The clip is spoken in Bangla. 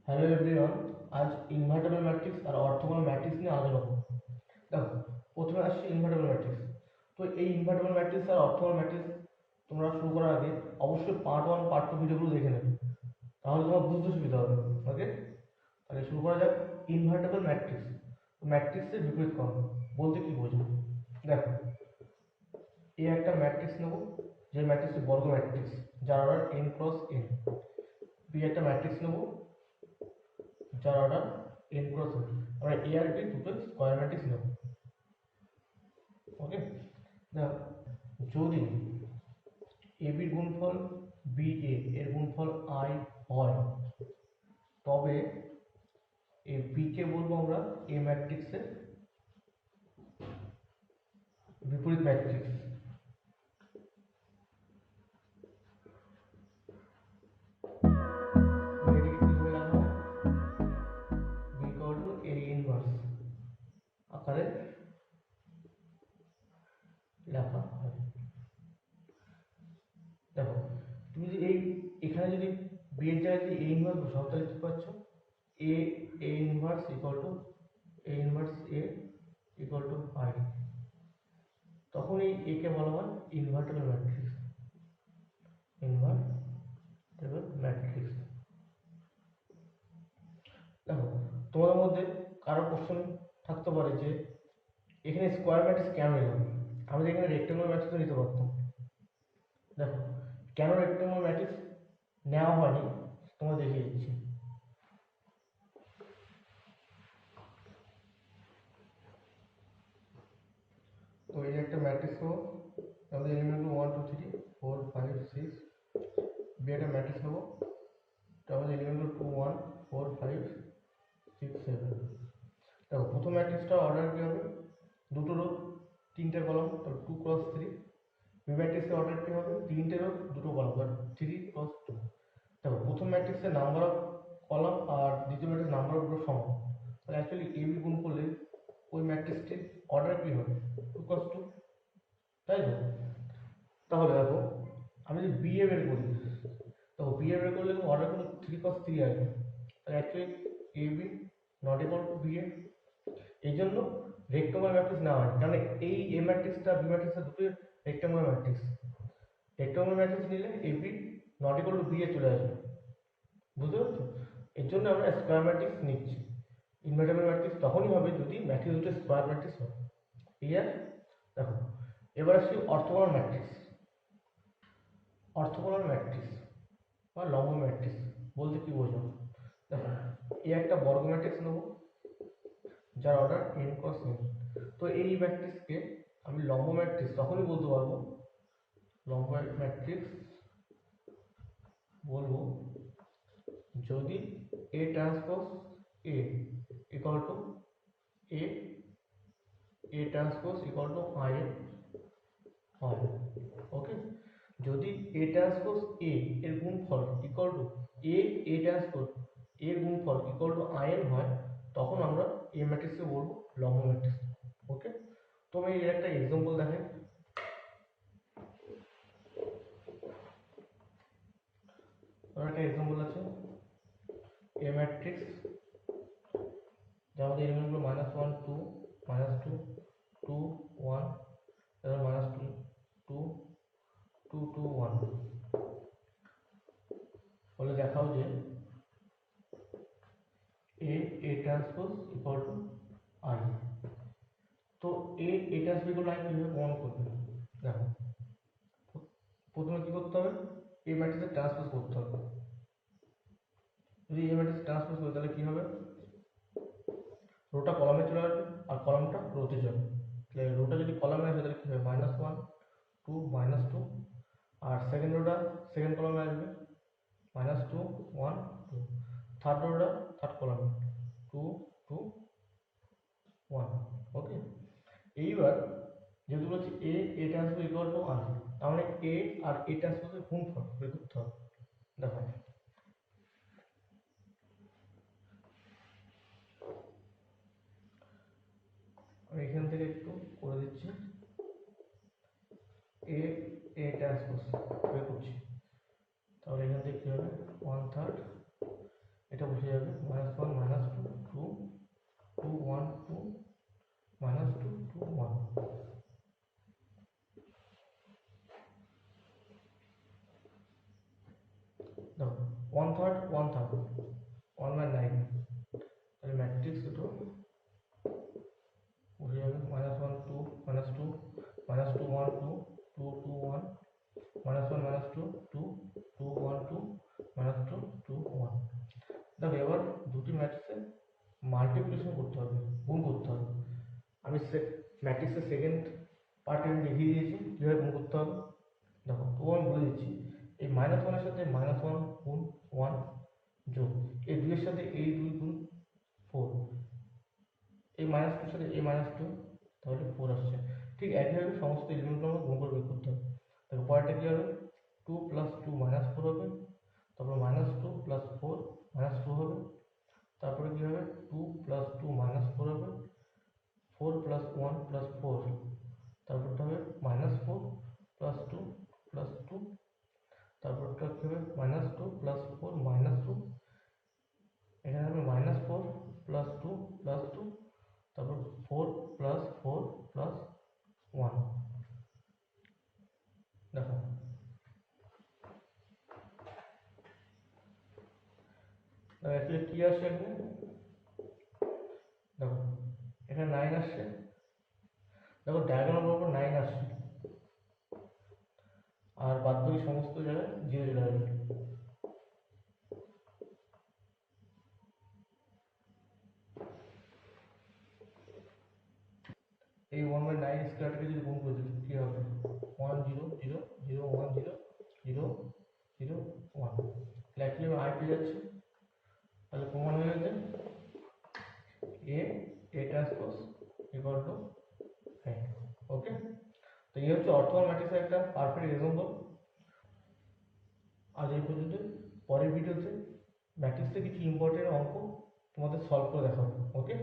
হ্যালো এভরিওয়ান, আজ ইনভার্টেবল ম্যাট্রিক্স আর অর্থগোনাল ম্যাট্রিক্স নিয়ে আলোচনা করব। দেখো, প্রথমে আসছে ইনভার্টেবল ম্যাট্রিক্স। তো এই ইনভার্টেবল ম্যাট্রিক্স আর অর্থগোনাল ম্যাট্রিক্স তোমরা শুরু করার আগে অবশ্যই পার্ট 1 পার্ট 2 ভিডিওগুলো দেখে নেবে, তাহলে তোমার বুঝতে সুবিধা হবে। ওকে, তাহলে শুরু করা যাক। ইনভার্টেবল ম্যাট্রিক্স, ম্যাট্রিক্সের বিপরীত কর্ম বলতে কি বোঝো? দেখো, এই একটা ম্যাট্রিক্স নেব, যে ম্যাট্রিক্সটি বর্গ ম্যাট্রিক্স, যার order n cross n। B একটা ম্যাট্রিক্স নেব, যার অর্ডার n ক্রস n। আমরা এ আর বি দুটো স্কয়ার ম্যাট্রিক্স নেব। ওকে, দেখো, যদি এ বির গুণফল বি এ এর গুণফল আই হয়, তবে এই বি কে বলবো আমরা এ ম্যাট্রিক্সের বিপরীত ম্যাট্রিক্স। এটাকে কিভাবে লেখা হয়? B equal to A inverse আকারে লেখা হয়। দেখো, তুমি যদি এখানে যদি বি এর জায়গায় যদি এ ইনভার্স বসাও, তাহলে কি পাচ্ছ? A A inverse equal to A inverse A equal to I. তখন এই এ কে বলা হয় ইনভার্টেবল ম্যাট্রিক্স। Invertible matrix. দেখো, তোমাদের মধ্যে কারো কোশ্চেন থাকতে পারে যে এখানে স্কোয়ার ম্যাট্রিক্স কেন নিলাম, আমরা এখানে রেক্টেঙ্গুলার ম্যাট্রিক্সও নিতে পারতাম। দেখো, কেন রেক্টেঙ্গুলার ম্যাট্রিক্স নেওয়া হয়নি তোমার দেখিয়ে দিচ্ছি। তো এই একটা ম্যাট্রিক্স নেবো, আমাদের এলিমেন্ট 1 2 3 4 5 6। বি একটা ম্যাট্রিক্স নেবো, তো আমাদের এলিমেন্ট 2 1 4 5 6 7। দেখো, প্রথম ম্যাট্রিক্সটা অর্ডার কী হবে? দুটো রো, তিনটে কলাম, তাহলে 2 ক্রস 3। বি ম্যাট্রিক্সের অর্ডার কী হবে? তিনটে রো, দুটো কলাম, তাহলে 3 ক্রস 2। দেখো, প্রথম ম্যাট্রিক্সের নাম্বার অফ কলাম আর দ্বিতীয় ম্যাট্রিক্স নাম্বার অফ রো সমান, তাহলে অ্যাকচুয়ালি এ বি গুণ করলে ওই ম্যাট্রিক্সটির অর্ডার কী হবে? 2 ক্রস 2, তাই তো? তাহলে দেখো, আমি যদি বি এ বের করি, তো বি এ বের করলে অর্ডার কিন্তু 3 ক্রস 3 আসবে, তাহলে actually A B not equal to B A. এই জন্য রেক্টেঙ্গুলার ম্যাট্রিক্স নেওয়া হয়, কারণ এই এ ম্যাট্রিক্সটা বি ম্যাট্রিক্সটা দুটোই রেক্টেঙ্গুলার ম্যাট্রিক্স। রেক্টেঙ্গুলার ম্যাট্রিক্স নিলে A B not equal to B A চলে আসবে, বুঝতে পারছো? এর জন্য আমরা স্কোয়ার ম্যাট্রিক্স নিচ্ছি। ইনভার্টেবল ম্যাট্রিক্স তখনই হবে যদি ম্যাট্রিক্স দুটো স্কোয়ার ম্যাট্রিক্স হয়। ক্লিয়ার? দেখো, এবার আসছি অর্থোগোনাল ম্যাট্রিক্স। অর্থোগোনাল ম্যাট্রিক্স বা লম্ব ম্যাট্রিক্স বলতে কি বোঝো? দেখো, এই একটা বর্গ ম্যাট্রিক্স নেব, যার অর্ডার n ক্রস n। তো এই ম্যাট্রিক্সকে আমি লম্ব ম্যাট্রিক্স তখনই বলতে পারবো, লম্ব ম্যাট্রিক্স বলবো যদি এ transpose A equal to A A transpose equal to I হয়। ওকে, যদি এ ট্রান্সপোজ এ এর গুণফল equal to A A transpose এর গুণফল ইকুয়াল টু আই এন হয়, তখন আমরা এ ম্যাট্রিক্সকে বলবো লম্ব ম্যাট্রিক্স। ওকে, তো আমি এর একটা এক্সাম্পল দেখাই। একটা এক্সাম্পল আছে, এ ম্যাট্রিক্স, যার মধ্যে এলিমেন্টগুলো -1 2 -2 2 1, তারপর -2 2 2 2 1। বলে দেখাও যে A transpose equal to I. তো A transpose equal to I কিভাবে প্রমাণ করবে? দেখো, প্রথমে কি করতে হবে? এ ম্যাট্রিক্সের ট্রান্সপোজ করতে হবে। যদি এ ম্যাট্রিক্স ট্রান্সপোজ করি, তাহলে কি হবে? রোটা কলামে চলে আসবে আর কলামটা রোতে যাবে। তাহলে রোটা যদি কলামে আসে, তাহলে কি হবে? -1 2 -2। আর সেকেন্ড রোটা সেকেন্ড কলামে আসবে, -2 1 2। থার্ড রোটা থার্ড কলামে 2 2 1। ওকে, এইবার যেহেতু বলছি এ ট্রান্সপোজ ইকুয়াল টু আই, তার মানে এ আর এ ট্রান্সপোজের গুণফল বের করতে হবে। দেখো, আমি এখান থেকে একটু করে দিচ্ছি। এ এ ট্রান্সপোজ বের করছি, তাহলে এখান থেকে কি হবে? 1/3, এটা বসে যাবে টু টু ওয়ান। দেখো ওয়ান থার্ড ওয়ান থার্ড 1/9, তাহলে ম্যাট্রিক্স দুটো উঠে যাবে -1 2 -2 -2 1 2 2 2 1 -1 -2 2 2 1 2 -2 2 1। দেখো এবার দুটি ম্যাট্রিক্সে মাল্টিপ্লিকেশন করতে হবে, গুণ করতে হবে। আমি ম্যাট্রিক্সের সেকেন্ড পার্টে আমি দেখিয়ে দিয়েছি কীভাবে গুণ করতে হবে। দেখো তো আমি বলে দিচ্ছি, এই -1 সাথে -1 গুণ 1 যোগ এই 2 এর সাথে এই 2 গুণ 4, এই -2 সাথে এই -2, তাহলে 4 আসছে। ঠিক একইভাবে সমস্ত এলিমেন্টগুলো আমরা গুণ করে বের করতে হবে। দেখো পরেরটা কী হবে, 2 + 2 -4 হবে, তারপর -2 + 4 -2 হবে, তারপরে কী হবে 2 + 2 -4 হবে, 4 + 1 + 4, তারপরটা হবে -4 + 2 + 2, তারপরটা কী হবে -2 + 4 -2, এখানে হবে -4 + 2 + 2, তারপর 4 + 4 + 1। দেখো অ্যাকচুয়ালি কী আসছে এখানে, দেখো এখানে 9 আসছে, দেখো ডায়াগোনাল বরাবর 9 আসছে, আর বাদ বাকি সমস্ত জায়গায় 0 চলে আসবে। এই 1/9 স্কোয়ারটাকে যদি গুণ করে দিই কী হবে, 1 0 0 0 1 0 0 0 1। তাহলে অ্যাকচুয়ালি আমি পেয়ে যাচ্ছি, তাহলে প্রমাণ হয়ে গেছে A ট্রান্সপোজ ইকুয়াল টু 9। ওকে, তো এই হচ্ছে অর্থোগোনাল ম্যাট্রিক্সের একটা পারফেক্ট এক্সাম্পল। আজ এই পর্যন্ত, পরের ভিডিওতে ম্যাট্রিক্সে কিছু ইম্পর্টেন্ট অঙ্ক তোমাদের সলভ করে দেখাবো। ওকে।